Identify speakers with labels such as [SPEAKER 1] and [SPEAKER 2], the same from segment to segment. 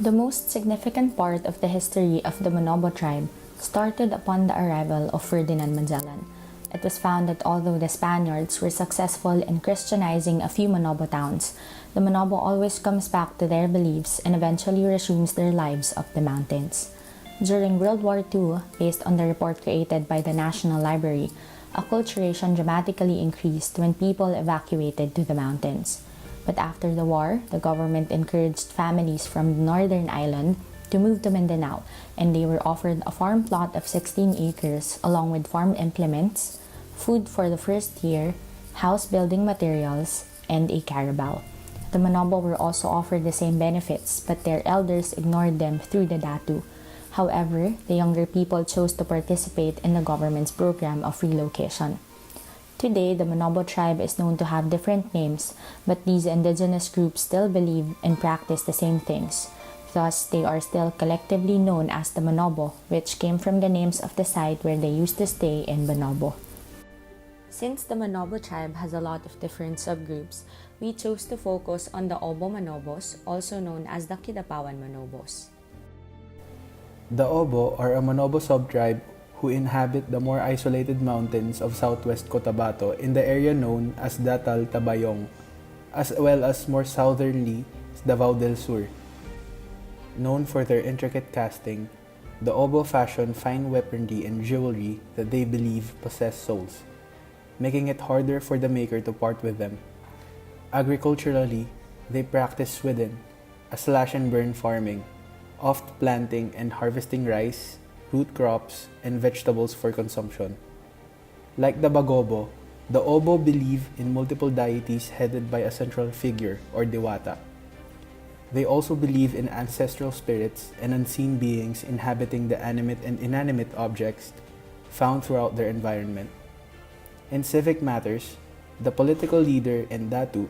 [SPEAKER 1] The most significant part of the history of the Manobo tribe started upon the arrival of Ferdinand Magellan. It was found that although the Spaniards were successful in Christianizing a few Manobo towns, the Manobo always comes back to their beliefs and eventually resumes their lives up the mountains. During World War II, based on the report created by the National Library, acculturation dramatically increased when people evacuated to the mountains. But after the war, the government encouraged families from the northern island to move to Mindanao, and they were offered a farm plot of 16 acres along with farm implements, food for the first year, house building materials, and a carabao. The Manobo were also offered the same benefits, but their elders ignored them through the datu. However, the younger people chose to participate in the government's program of relocation. Today, the Manobo tribe is known to have different names, but these indigenous groups still believe and practice the same things. Thus, they are still collectively known as the Manobo, which came from the names of the site where they used to stay in Manobo. Since the Manobo tribe has a lot of different subgroups, we chose to focus on the Obo Manobos, also known as the Kidapawan Manobos.
[SPEAKER 2] The Obo are a Manobo subtribe who inhabit the more isolated mountains of southwest Cotabato in the area known as Datal Tabayong, as well as more southerly Davao del Sur. Known for their intricate casting, the Obo fashion fine weaponry and jewelry that they believe possess souls, making it harder for the maker to part with them. Agriculturally, they practice swidden, a slash-and-burn farming, oft planting and harvesting rice, root crops, and vegetables for consumption. Like the Bagobo, the Obo believe in multiple deities headed by a central figure or Diwata. They also believe in ancestral spirits and unseen beings inhabiting the animate and inanimate objects found throughout their environment. In civic matters, the political leader and datu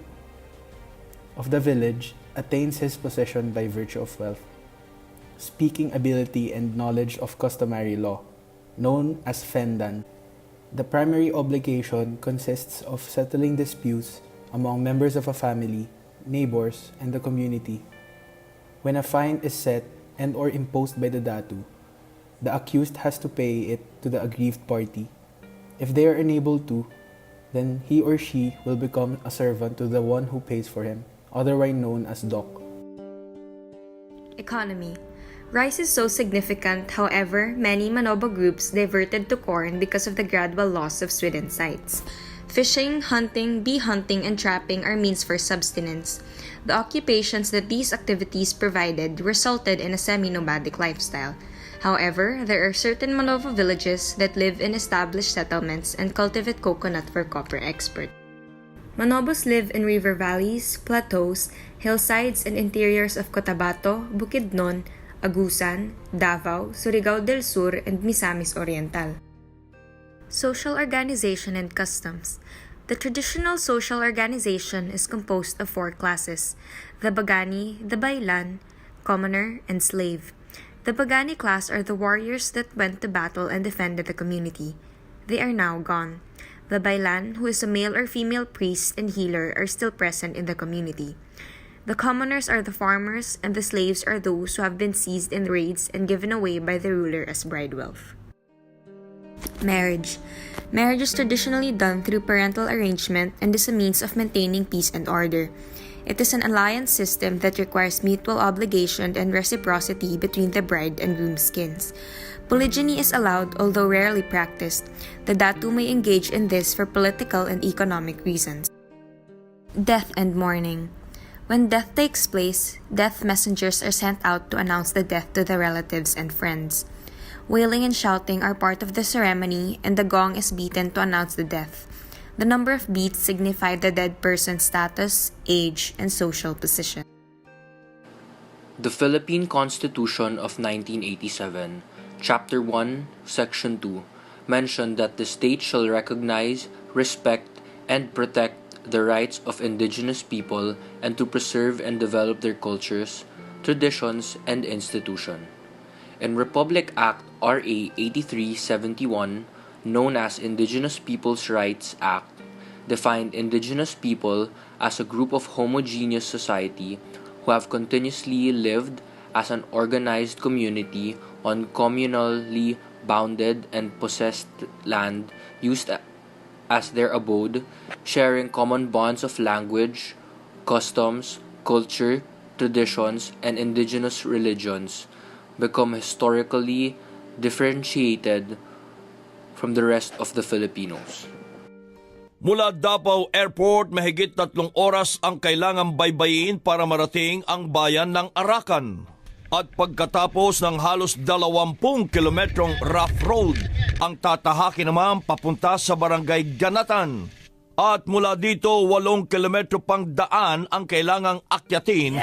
[SPEAKER 2] of the village attains his position by virtue of wealth, speaking ability and knowledge of customary law, known as fendan. The primary obligation consists of settling disputes among members of a family, neighbors, and the community. When a fine is set and or imposed by the datu, the accused has to pay it to the aggrieved party. If they are unable to, then he or she will become a servant to the one who pays for him, otherwise known as dok.
[SPEAKER 3] Economy. Rice is so significant, however, many Manobo groups diverted to corn because of the gradual loss of swidden sites. Fishing, hunting, bee hunting, and trapping are means for subsistence. The occupations that these activities provided resulted in a semi-nomadic lifestyle. However, there are certain Manobo villages that live in established settlements and cultivate coconut for copper export. Manobos live in river valleys, plateaus, hillsides, and interiors of Cotabato, Bukidnon, Agusan, Davao, Surigao del Sur, and Misamis Oriental. Social organization and customs. The traditional social organization is composed of 4 classes: the Bagani, the Bailan, commoner, and slave. The Bagani class are the warriors that went to battle and defended the community. They are now gone. The Bailan, who is a male or female priest and healer, are still present in the community. The commoners are the farmers, and the slaves are those who have been seized in raids and given away by the ruler as bride wealth. Marriage. Marriage is traditionally done through parental arrangement and is a means of maintaining peace and order. It is an alliance system that requires mutual obligation and reciprocity between the bride and groom's skins. Polygyny is allowed, although rarely practiced. The datu may engage in this for political and economic reasons. Death and mourning. When death takes place, death messengers are sent out to announce the death to the relatives and friends. Wailing and shouting are part of the ceremony, and the gong is beaten to announce the death. The number of beats signify the dead person's status, age, and social position.
[SPEAKER 4] The Philippine Constitution of 1987, Chapter 1, Section 2, mentioned that the state shall recognize, respect, and protect the rights of indigenous people and to preserve and develop their cultures, traditions, and institution. In Republic Act RA 8371, known as Indigenous Peoples' Rights Act, defined indigenous people as a group of homogeneous society who have continuously lived, as an organized community on communally bounded and possessed land used as their abode, sharing common bonds of language, customs, culture, traditions, and indigenous religions, become historically differentiated from the rest of the Filipinos.
[SPEAKER 5] Mula Davao Airport, mahigit 3 oras ang kailangang baybayin para marating ang bayan ng Arakan. At pagkatapos ng halos 20 kilometrong rough road, ang tatahakin naman papunta sa barangay Ganatan. At mula dito, 8 kilometro pang daan ang kailangang akyatin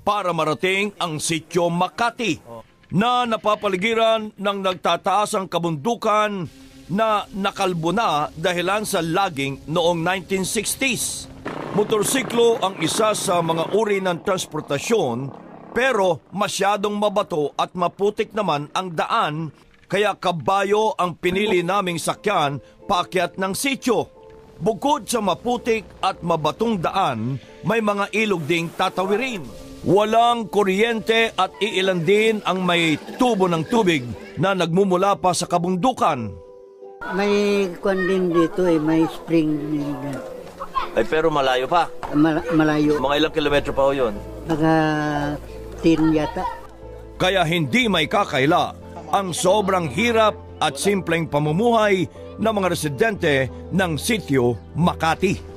[SPEAKER 5] para marating ang sitio Makati, na napapaligiran ng nagtataasang kabundukan na nakalbo na dahilan sa logging noong 1960s. Motorsiklo ang isa sa mga uri ng transportasyon, pero masyadong mabato at maputik naman ang daan, kaya kabayo ang pinili naming sakyan paakyat ng sitio. Bukod sa maputik at mabatong daan, may mga ilog ding tatawirin. Walang kuryente at iilan din ang may tubo ng tubig na nagmumula pa sa kabundukan.
[SPEAKER 6] May kwan din dito may spring din.
[SPEAKER 7] Ay, pero malayo pa.
[SPEAKER 6] Malayo.
[SPEAKER 7] Mga ilang kilometro pa ho yun?
[SPEAKER 6] Mga 10 yata.
[SPEAKER 5] Kaya hindi may kakaila ang sobrang hirap at simpleng pamumuhay ng mga residente ng sitio Makati.